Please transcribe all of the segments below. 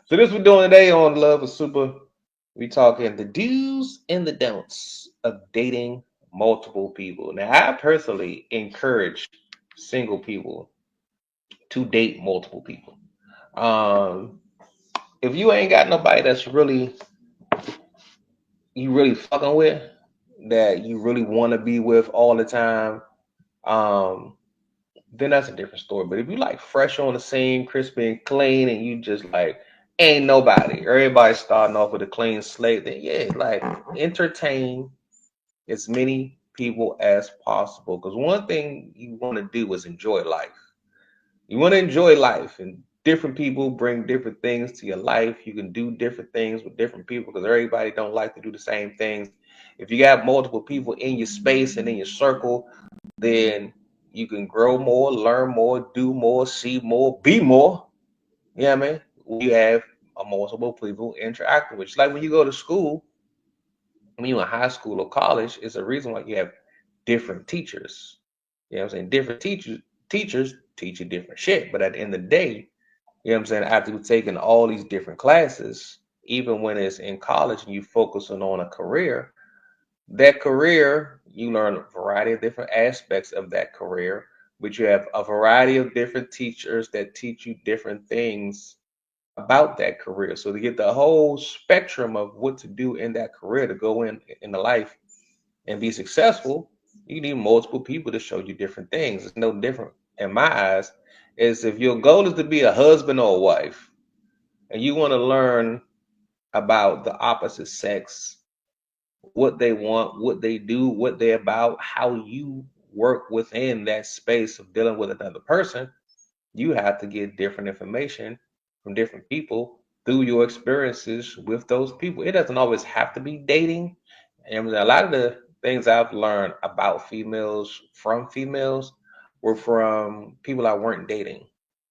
So this we're doing today on Love with Super. We talking the do's and the don'ts of dating multiple people. Now, I personally encourage single people to date multiple people. Um, if you ain't got nobody that's really fucking with, that you really want to be with all the time, um, then that's a different story. But if you like fresh on the scene, crispy and clean, and you just like ain't nobody, everybody's starting off with a clean slate, then yeah, like entertain as many people as possible. Because one thing you want to do is enjoy life. You want to enjoy life, and different people bring different things to your life. You can do different things with different people because everybody don't like to do the same things. If you got multiple people in your space and in your circle, then you can grow more, learn more, do more, see more, be more. You know what I mean? You have a multiple people interacting with. It's like when you go to school, when you're in high school or college, it's a reason why you have different teachers. You know what I'm saying? Different teachers teach you different shit. But at the end of the day, you know what I'm saying, after you've taken all these different classes, even when it's in college and you focusing on a career, that career, you learn a variety of different aspects of that career, but you have a variety of different teachers that teach you different things about that career. So to get the whole spectrum of what to do in that career to go in the life and be successful, you need multiple people to show you different things. It's no different in my eyes. Is if your goal is to be a husband or a wife, and you want to learn about the opposite sex, what they want, what they do, what they're about, how you work within that space of dealing with another person, you have to get different information from different people through your experiences with those people. It doesn't always have to be dating. And a lot of the things I've learned about females from females were from people I weren't dating.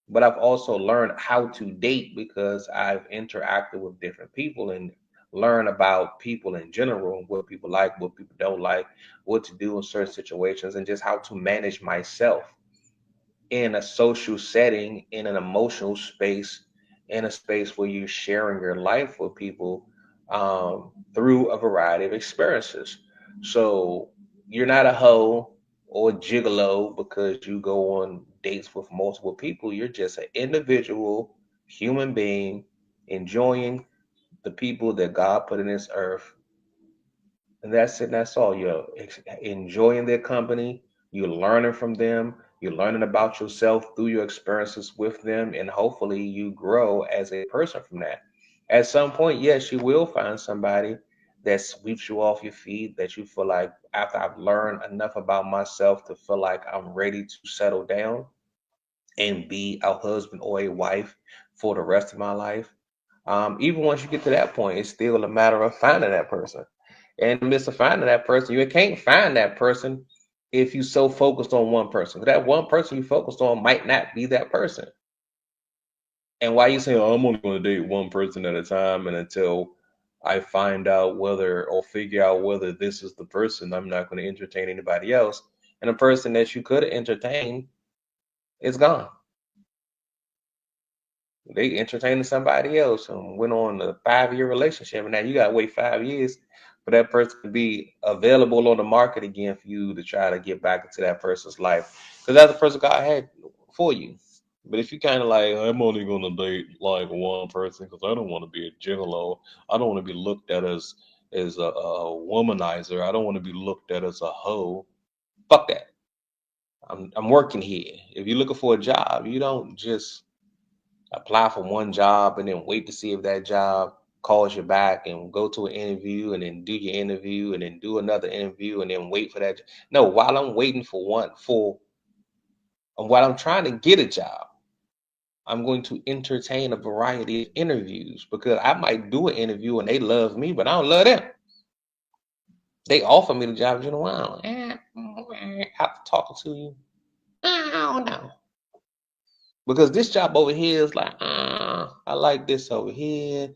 But I've also learned how to date because I've interacted with different people and learn about people in general, what people like, what people don't like, what to do in certain situations, and just how to manage myself in a social setting, in an emotional space, in a space where you're sharing your life with people through a variety of experiences. So you're not a hoe or a gigolo because you go on dates with multiple people. You're just an individual human being enjoying the people that God put in this earth, and that's it. That's all. You're enjoying their company. You're learning from them. You're learning about yourself through your experiences with them. And hopefully you grow as a person from that. At some point, yes, you will find somebody that sweeps you off your feet, that you feel like, after I've learned enough about myself to feel like I'm ready to settle down and be a husband or a wife for the rest of my life. Even once you get to that point, it's still a matter of finding that person. And in the midst of finding that person, you can't find that person if you so focused on one person. That one person you focused on might not be that person. And why you saying, oh, I'm only going to date one person at a time, and until I find out whether or figure out whether this is the person, I'm not going to entertain anybody else. And the person that you could entertain is gone. They entertaining somebody else and went on a 5-year relationship, and now you gotta wait 5 years for that person to be available on the market again for you to try to get back into that person's life, because that's the person God had for you. But if you kind of like, I'm only gonna date like one person because I don't want to be a gigolo. I don't want to be looked at as a womanizer. I don't want to be looked at as a hoe. Fuck that. I'm working here. If you're looking for a job, you don't just apply for one job and then wait to see if that job calls you back and go to an interview and then do your interview and then do another interview and then wait for that. No, while I'm waiting for while I'm trying to get a job, I'm going to entertain a variety of interviews because I might do an interview and they love me, but I don't love them. They offer me the job, you know, after talking to you, I don't know. Because this job over here is like, I like this over here,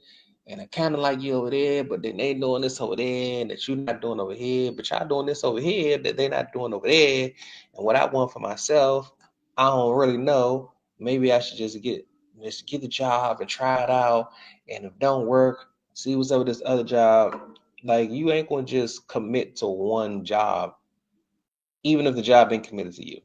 and I kind of like you over there, but then they doing this over there that you're not doing over here, but y'all doing this over here that they're not doing over there. And what I want for myself, I don't really know. Maybe I should just get, just get the job and try it out. And if it don't work, see what's up with this other job. Like, you ain't gonna just commit to one job, even if the job ain't committed to you.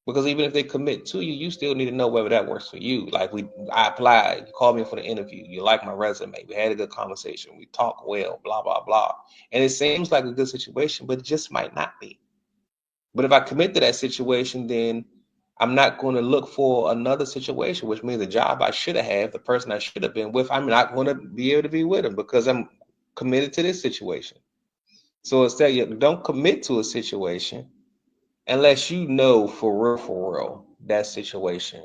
Because even if they commit to you, you still need to know whether that works for you. Like, I applied, you called me for the interview, you like my resume, we had a good conversation, we talk well, blah, blah, blah. And it seems like a good situation, but it just might not be. But if I commit to that situation, then I'm not going to look for another situation, which means the job I should have had, the person I should have been with, I'm not going to be able to be with them because I'm committed to this situation. So instead, you don't commit to a situation unless you know for real, that situation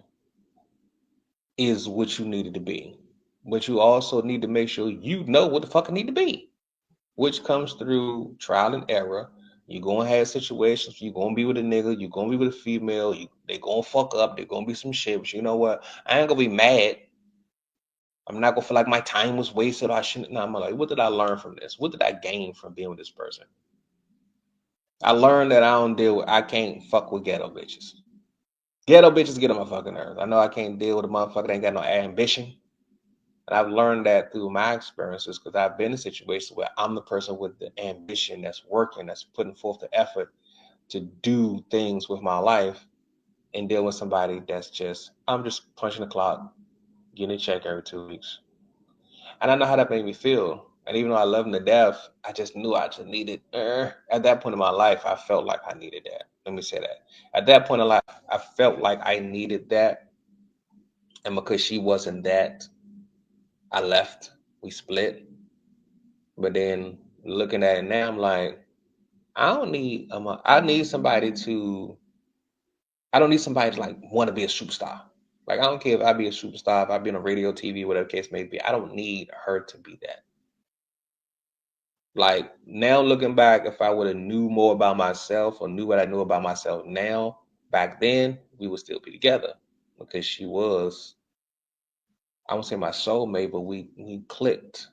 is what you needed to be. But you also need to make sure you know what the fuck it need to be, which comes through trial and error. You're gonna have situations, you're gonna be with a nigga, you're gonna be with a female, they gonna fuck up, they're gonna be some shit, but you know what? I ain't gonna be mad. I'm not gonna feel like my time was wasted. I shouldn't. No, I'm like, what did I learn from this? What did I gain from being with this person? I learned that I can't fuck with ghetto bitches. Ghetto bitches get on my fucking nerves. I know I can't deal with a motherfucker that ain't got no ambition. And I've learned that through my experiences because I've been in situations where I'm the person with the ambition that's working, that's putting forth the effort to do things with my life, and deal with somebody that's I'm just punching the clock, getting a check every 2 weeks. And I know how that made me feel. And even though I love him to death, I just knew I just needed, at that point in my life, I felt like I needed that. Let me say that. At that point in life, I felt like I needed that. And because she wasn't that, I left. We split. But then looking at it now, I'm like, I need somebody to, I don't need somebody to like want to be a superstar. Like, I don't care if I be a superstar, if I be on radio, TV, whatever case may be. I don't need her to be that. Like, now looking back, if I would have knew more about myself or knew what I knew about myself now, back then, we would still be together because she was, I won't say my soulmate, but we clicked.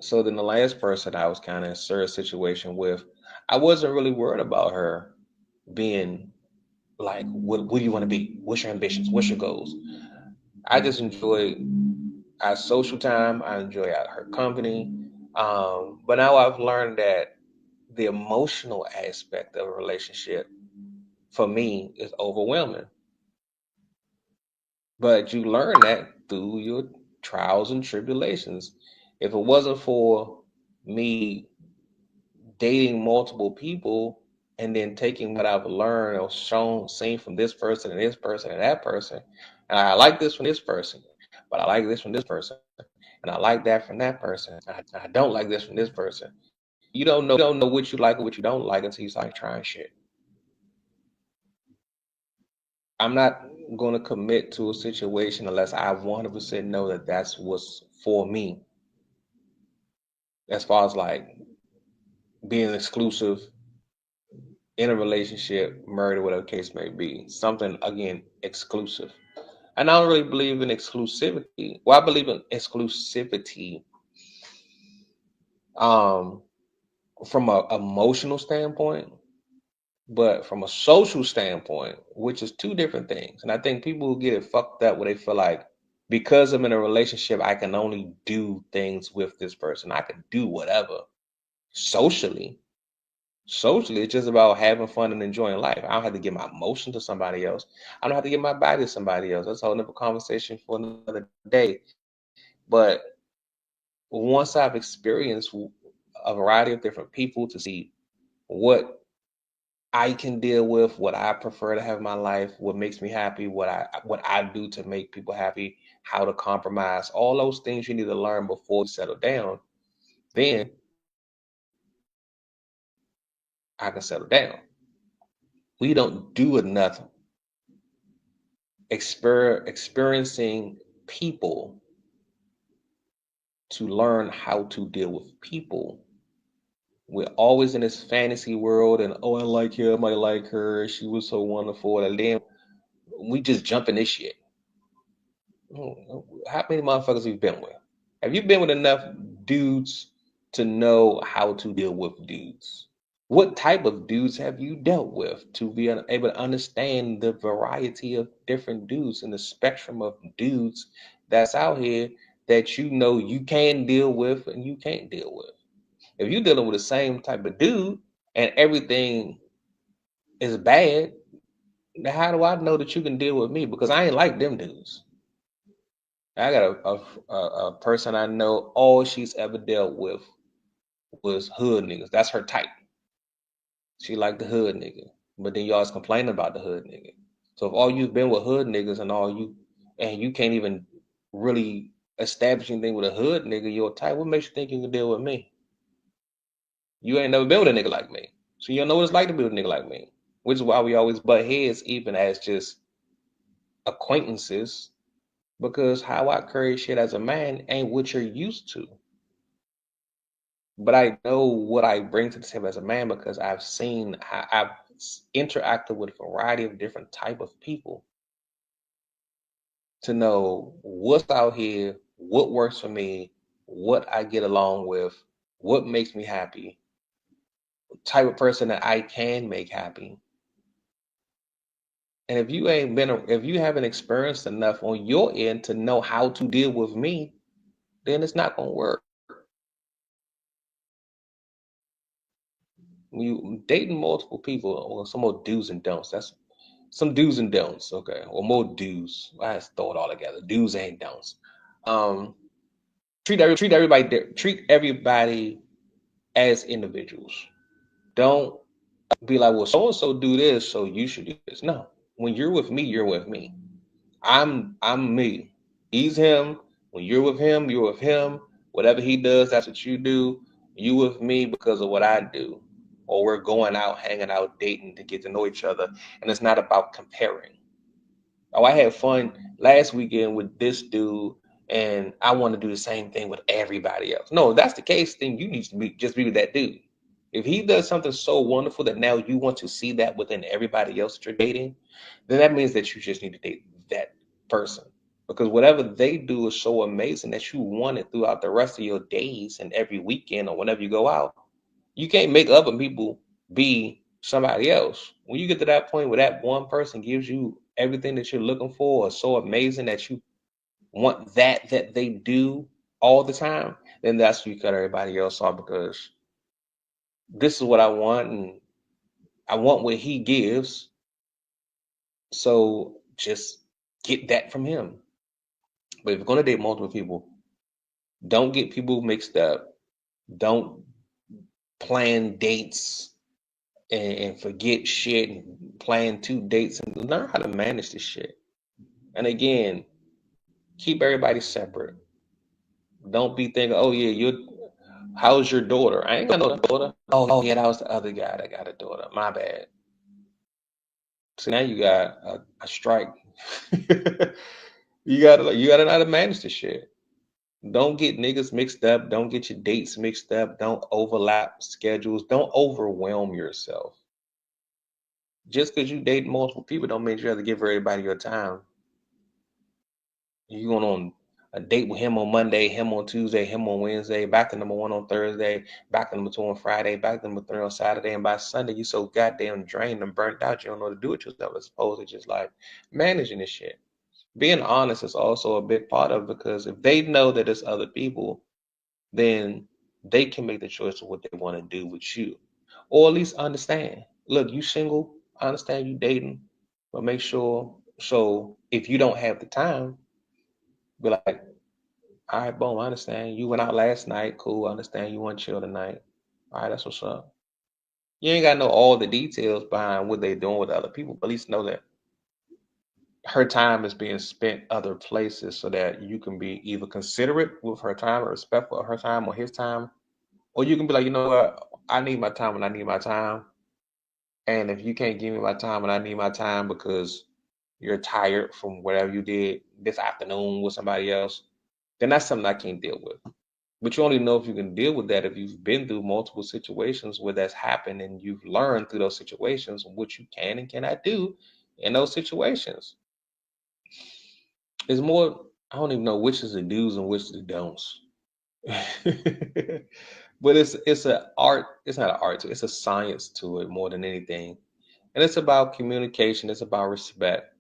So then the last person I was kind of in a serious situation with, I wasn't really worried about her being like, what do you want to be? What's your ambitions? What's your goals? I just enjoyed our social time. I enjoy her company. But now I've learned that the emotional aspect of a relationship for me is overwhelming. But you learn that through your trials and tribulations. If it wasn't for me dating multiple people and then taking what I've learned or seen from this person and this person and that person, and I like this from this person, but I like this from this person, and I like that from that person, I don't like this from this person. You don't know what you like or what you don't like until you start trying shit. I'm not going to commit to a situation unless I 100% know that that's what's for me. As far as like being exclusive in a relationship, married, or whatever case may be, something again exclusive. And I don't really believe in exclusivity. Well, I believe in exclusivity um, from a emotional standpoint, but from a social standpoint, which is two different things. And I think people who get it fucked up where they feel like because I'm in a relationship, I can only do things with this person. I can do whatever socially. Socially, it's just about having fun and enjoying life. I don't have to give my emotion to somebody else. I don't have to give my body to somebody else. That's a whole nother conversation for another day. But once I've experienced a variety of different people to see what I can deal with, what I prefer to have in my life, what makes me happy, what I do to make people happy, how to compromise, all those things you need to learn before you settle down, then I can settle down. We don't do enough experiencing people to learn how to deal with people. We're always in this fantasy world and oh, I like him, I like her, she was so wonderful. And then we just jump in this shit. How many motherfuckers have you been with? Have you been with enough dudes to know how to deal with dudes? What type of dudes have you dealt with to be able to understand the variety of different dudes and the spectrum of dudes that's out here that you know you can deal with and you can't deal with? If you're dealing with the same type of dude and everything is bad, then how do I know that you can deal with me? Because I ain't like them dudes. I got a person I know, all she's ever dealt with was hood niggas. That's her type. She like the hood nigga. But then you always complain about the hood nigga. So if all you've been with hood niggas and you can't even really establish anything with a hood nigga, your type, what makes you think you can deal with me? You ain't never been with a nigga like me. So you don't know what it's like to be with a nigga like me. Which is why we always butt heads even as just acquaintances. Because how I carry shit as a man ain't what you're used to. But I know what I bring to the table as a man because I've seen how I've interacted with a variety of different type of people to know what's out here, what works for me, what I get along with, what makes me happy, type of person that I can make happy. And if you haven't experienced enough on your end to know how to deal with me, then it's not gonna work. You dating multiple people or some more do's and don'ts. That's some do's and don'ts, okay, or more do's. I just throw it all together. Do's and don'ts. Um, treat everybody as individuals. Don't be like, well, so and so do this, so you should do this. No, when you're with me, you're with me. I'm me. He's him. When you're with him, you're with him. Whatever he does, that's what you do. You with me because of what I do. Or we're going out, hanging out, dating to get to know each other. And it's not about comparing. Oh, I had fun last weekend with this dude, and I want to do the same thing with everybody else. No, if that's the case, then you need to just be with that dude. If he does something so wonderful that now you want to see that within everybody else that you're dating, then that means that you just need to date that person. Because whatever they do is so amazing that you want it throughout the rest of your days and every weekend or whenever you go out. You can't make other people be somebody else. When you get to that point where that one person gives you everything that you're looking for, or so amazing that you want that they do all the time, then that's when you cut everybody else off because this is what I want and I want what he gives. So just get that from him. But if you're gonna date multiple people, don't get people mixed up. Don't plan dates and forget shit and plan two dates and learn how to manage this shit. And again, keep everybody separate. Don't be thinking, oh yeah, how's your daughter? I ain't got no daughter. Oh yeah, that was the other guy that got a daughter. My bad. So now you got a strike. You gotta know how to manage this shit. Don't get niggas mixed up. Don't get your dates mixed up. Don't overlap schedules. Don't overwhelm yourself. Just because you date multiple people don't mean you have to give everybody your time. You going on a date with him on Monday, him on Tuesday, him on Wednesday, back to number one on Thursday, back to number two on Friday, back to number three on Saturday, and by Sunday you so goddamn drained and burnt out you don't know what to do with yourself as opposed to just like managing this shit. Being honest is also a big part of it because if they know that it's other people, then they can make the choice of what they want to do with you. Or at least understand. Look, you single, I understand you dating, but make sure so if you don't have the time, be like, all right, boom, I understand. You went out last night, cool. I understand you want to chill tonight. All right, that's what's up. You ain't got to know all the details behind what they doing with other people, but at least know that her time is being spent other places so that you can be either considerate with her time or respectful of her time or his time. Or you can be like, you know what? I need my time when I need my time. And if you can't give me my time when I need my time because you're tired from whatever you did this afternoon with somebody else, then that's something I can't deal with. But you only know if you can deal with that if you've been through multiple situations where that's happened and you've learned through those situations what you can and cannot do in those situations. It's more, I don't even know which is the do's and which is the don'ts. But it's an art. It's not an art. It's a science to it more than anything. And it's about communication. It's about respect.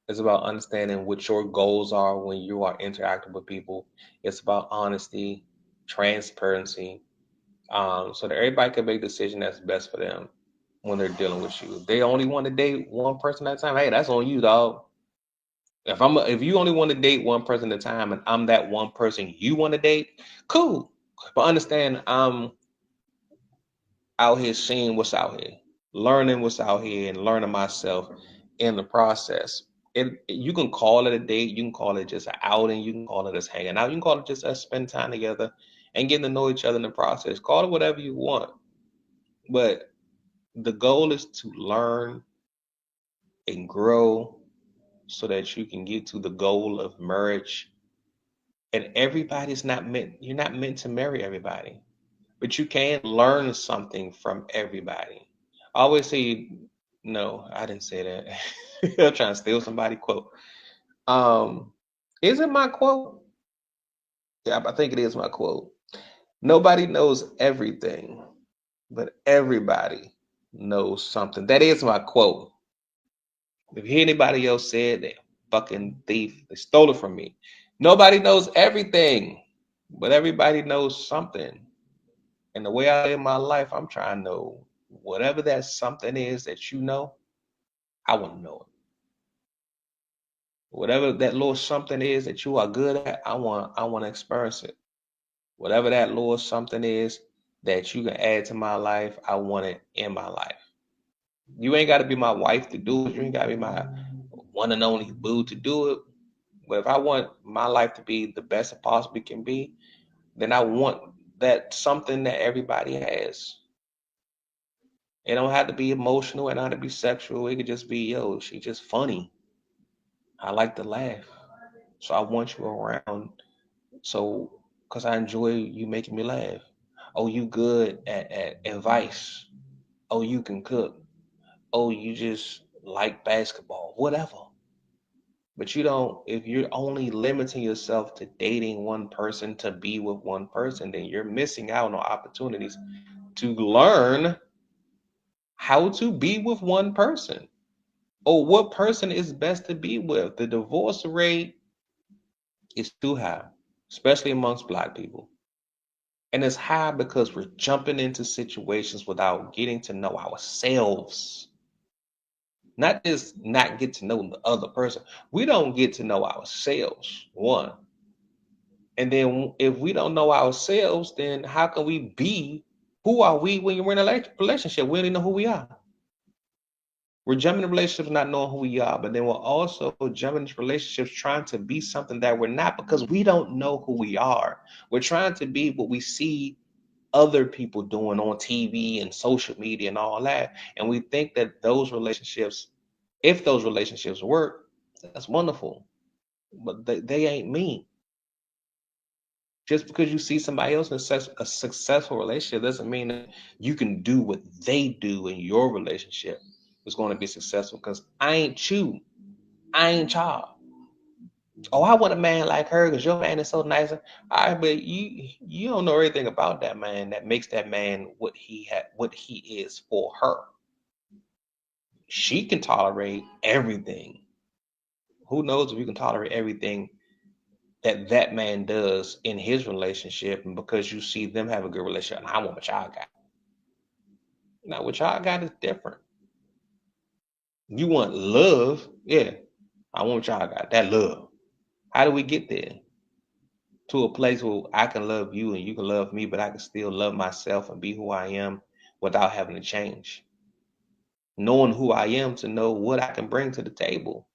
It's about understanding what your goals are when you are interacting with people. It's about honesty, transparency, so that everybody can make a decision that's best for them when they're dealing with you. If they only want to date one person at a time, hey, that's on you, dog. If you only want to date one person at a time, and I'm that one person you want to date, cool. But understand, I'm out here seeing what's out here, learning what's out here, and learning myself in the process. You can call it a date, you can call it just an outing, you can call it us hanging out, you can call it just us spending time together and getting to know each other in the process. Call it whatever you want, but the goal is to learn and grow so that you can get to the goal of marriage. And everybody's not meant, you're not meant to marry everybody, but you can learn something from everybody. I always say, no, I didn't say that. I'm trying to steal somebody's quote. Um, is it my quote? Yeah, I think it is my quote. Nobody knows everything, but everybody knows something. That is my quote. If you hear anybody else say it, they fucking thief. They stole it from me. Nobody knows everything, but everybody knows something. And the way I live my life, I'm trying to know whatever that something is that you know, I want to know it. Whatever that little something is that you are good at, I want to experience it. Whatever that little something is that you can add to my life, I want it in my life. You ain't got to be my wife to do it. You ain't got to be my one and only boo to do it. But if I want my life to be the best it possibly can be, then I want that something that everybody has. It don't have to be emotional. It don't have to be sexual. It could just be, yo, she just funny. I like to laugh. So I want you around. So, because I enjoy you making me laugh. Oh, you good at advice. Oh, you can cook. Oh, you just like basketball. Whatever. But you don't, if you're only limiting yourself to dating one person, to be with one person, then you're missing out on opportunities to learn how to be with one person or what person is best to be with. The divorce rate is too high, especially amongst Black people. And it's high because we're jumping into situations without getting to know ourselves. Not just not get to know the other person. We don't get to know ourselves, one. And then if we don't know ourselves, then how can we be? Who are we when you're in a relationship? We don't even know who we are. We're jumping in relationships not knowing who we are, but then we're also jumping into relationships trying to be something that we're not because we don't know who we are. We're trying to be what we see other people doing on TV and social media and all that. And we think that those relationships, if those relationships work, that's wonderful. But they ain't me. Just because you see somebody else in a successful relationship doesn't mean that you can do what they do in your relationship is going to be successful. Because I ain't you. I ain't y'all. Oh, I want a man like her because your man is so nice. All right, but you don't know everything about that man that makes that man what he is for her. She can tolerate everything. Who knows if you can tolerate everything that man does in his relationship, and because you see them have a good relationship, and I want what y'all got. Now, what y'all got is different. You want love, yeah. I want what y'all got, that love. How do we get there? To a place where I can love you and you can love me, but I can still love myself and be who I am without having to change. Knowing who I am to know what I can bring to the table.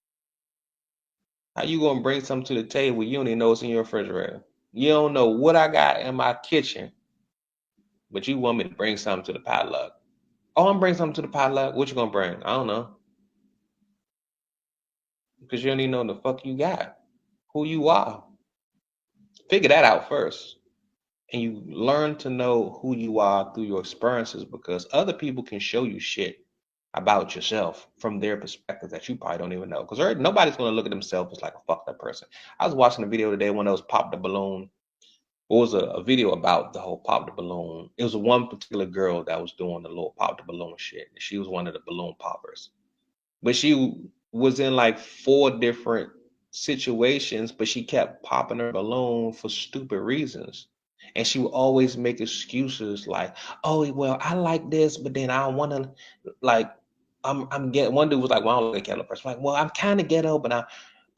How you gonna bring something to the table you don't even know what's in your refrigerator? You don't know what I got in my kitchen, but you want me to bring something to the potluck. Oh, I'm bringing something to the potluck. What you gonna bring? I don't know. Because you don't even know the fuck you got. Who you are. Figure that out first. And you learn to know who you are through your experiences because other people can show you shit about yourself from their perspective that you probably don't even know. Because nobody's going to look at themselves as like a fucked up person. I was watching a video today, one of those popped the balloon. What was a video about the whole pop the balloon. It was one particular girl that was doing the little pop the balloon shit. She was one of the balloon poppers. But she was in like 4 different situations, but she kept popping her balloon for stupid reasons. And she would always make excuses like, "Oh, well, I like this, but then I want to like I'm getting." One dude was like, "Well, I don't like a ghetto person." Like, "Well, I'm kind of ghetto, but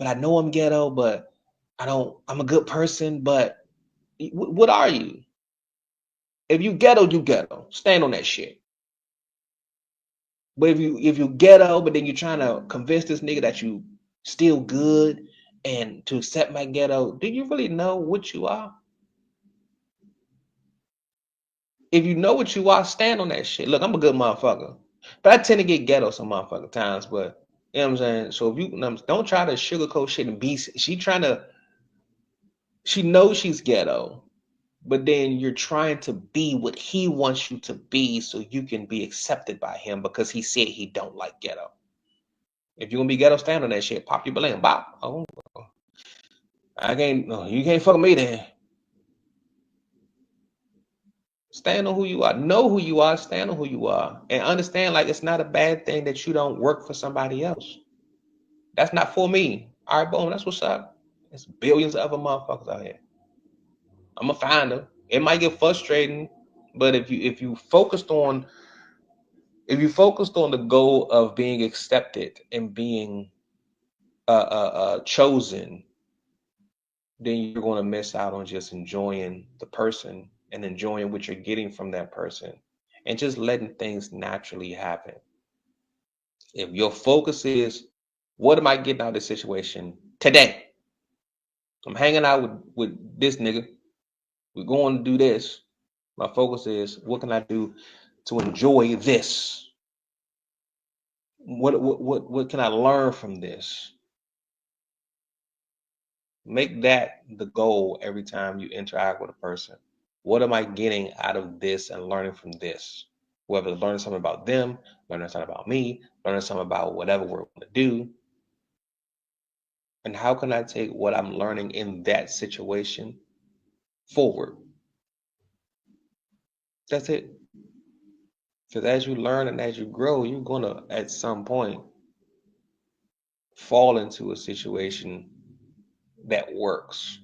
I know I'm ghetto, but I don't. I'm a good person, but what are you? If you ghetto, you ghetto. Stand on that shit. But if you ghetto, but then you're trying to convince this nigga that you still good and to accept my ghetto, do you really know what you are? If you know what you are, stand on that shit. Look, I'm a good motherfucker, but I tend to get ghetto some motherfucking times. But you know what I'm saying. So if you don't try to sugarcoat shit and be, she knows she's ghetto, but then you're trying to be what he wants you to be so you can be accepted by him because he said he don't like ghetto. If you're gonna be ghetto, stand on that shit. Pop your balloon, bop. Oh, I can't. No, you can't fuck me then. Stand on who you are. Know who you are. Stand on who you are, and understand like it's not a bad thing that you don't work for somebody else. That's not for me. All right, boom. That's what's up. There's billions of other motherfuckers out here. I'm gonna find them. It might get frustrating, but if you focused on the goal of being accepted and being chosen, then you're going to miss out on just enjoying the person and enjoying what you're getting from that person and just letting things naturally happen. If your focus is, what am I getting out of this situation today? I'm hanging out with this nigga. We're going to do this. My focus is, what can I do to enjoy this? What can I learn from this? Make that the goal every time you interact with a person. What am I getting out of this and learning from this? Whether learning something about them, learning something about me, learning something about whatever we're going to do. And how can I take what I'm learning in that situation forward? That's it. Because as you learn and as you grow, you're going to, at some point, fall into a situation that works.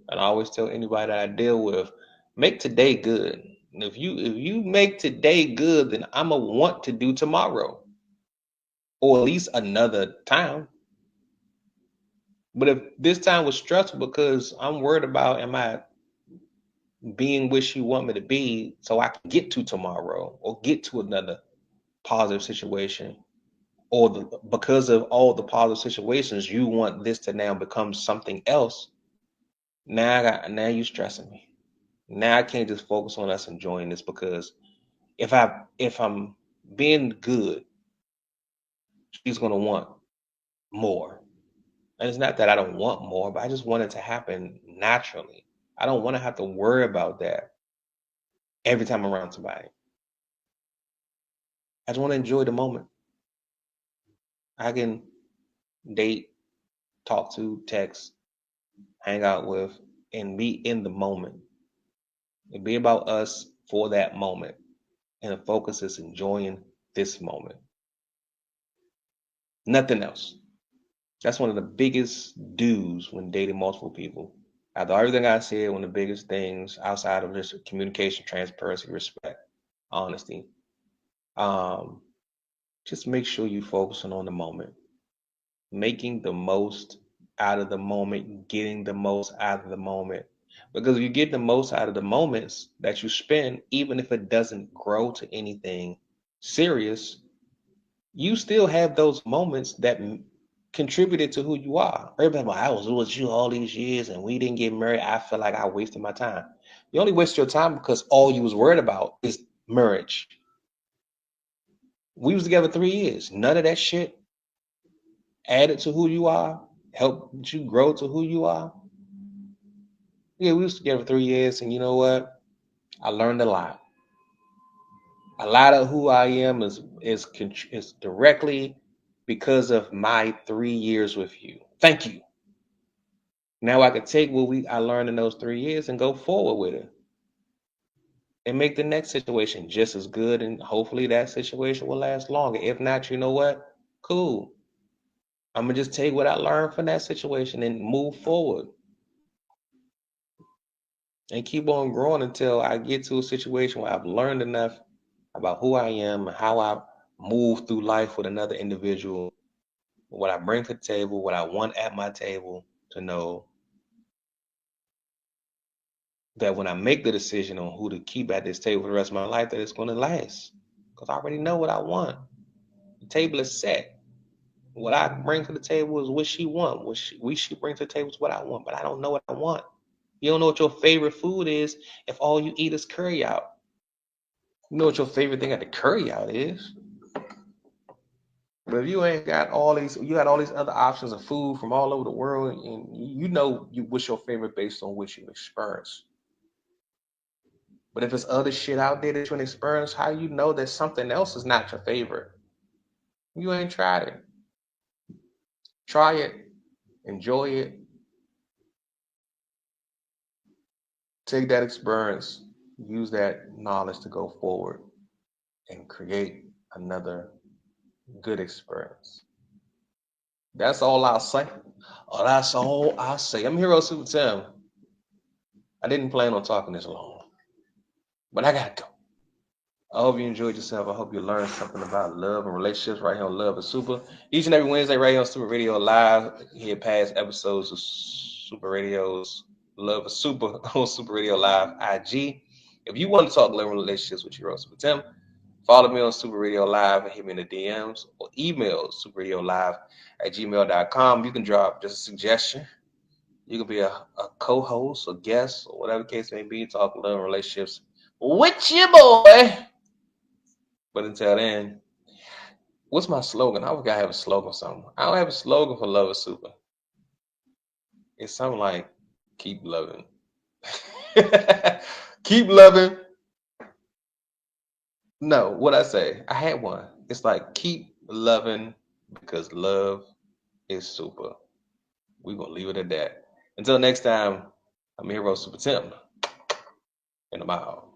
And I always tell anybody that I deal with, make today good. And if you make today good, then I'm gonna want to do tomorrow, or at least another time. But if this time was stressful because I'm worried about am I being what you want me to be so I can get to tomorrow or get to another positive situation, or because of all the positive situations, you want this to now become something else. Now you stressing me. Now I can't just focus on us enjoying this because if I'm being good, she's gonna want more. And it's not that I don't want more, but I just want it to happen naturally. I don't want to have to worry about that every time I'm around somebody. I just want to enjoy the moment. I can date, talk to, text, hang out with, and be in the moment. It be about us for that moment. And the focus is enjoying this moment. Nothing else. That's one of the biggest do's when dating multiple people. After everything I said, one of the biggest things outside of just communication, transparency, respect, honesty, um, just make sure you're focusing on the moment, making the most out of the moment, getting the most out of the moment. Because if you get the most out of the moments that you spend, even if it doesn't grow to anything serious, you still have those moments that contributed to who you are. Everybody, like, I was with you all these years and we didn't get married. I feel like I wasted my time. You only waste your time because all you was worried about is marriage. We was together 3 years. None of that shit added to who you are, helped you grow to who you are. Yeah, we was together 3 years, and you know what? I learned a lot. A lot of who I am is directly because of my 3 years with you. Thank you. Now I can take what I learned in those 3 years and go forward with it and make the next situation just as good. And hopefully that situation will last longer. If not, you know what? Cool. I'm going to just take what I learned from that situation and move forward and keep on growing until I get to a situation where I've learned enough about who I am and how I move through life with another individual, what I bring to the table, what I want at my table, to know that when I make the decision on who to keep at this table for the rest of my life, that it's going to last. Because I already know what I want. The table is set. What I bring to the table is what she wants. What she brings to the table is what I want, but I don't know what I want. You don't know what your favorite food is if all you eat is curry out. You know what your favorite thing at the curry out is. But if you ain't got all these, you got all these other options of food from all over the world, and you know what's your favorite based on what you experience. But if there's other shit out there that you experience, how you know that something else is not your favorite? You ain't tried it. Try it, enjoy it, take that experience, use that knowledge to go forward and create another good experience. That's all I'll say. Oh, that's all I'll say. I'm UrHero SupaTim. I didn't plan on talking this long, but I gotta go. I hope you enjoyed yourself. I hope you learned something about love and relationships right here on Love and Supa. Each and every Wednesday right here on Supa Radio Live. Hear past episodes of Supa Radio's Love and Supa on Supa Radio Live IG. If you want to talk love and relationships with UrHero SupaTim, follow me on Supa Radio Live and hit me in the DMs or email superradiolive@gmail.com. You can drop just a suggestion. You can be a co-host or guest or whatever the case may be. Talk love and relationships with your boy. But until then, what's my slogan? I forgot to have a slogan or something. I don't have a slogan for Love and Supa. It's something like, keep loving. Keep loving. No, what I say? I had one. It's like, keep loving because love is super. We're going to leave it at that. Until next time, I'm UrHero SupaTim, and I'm out.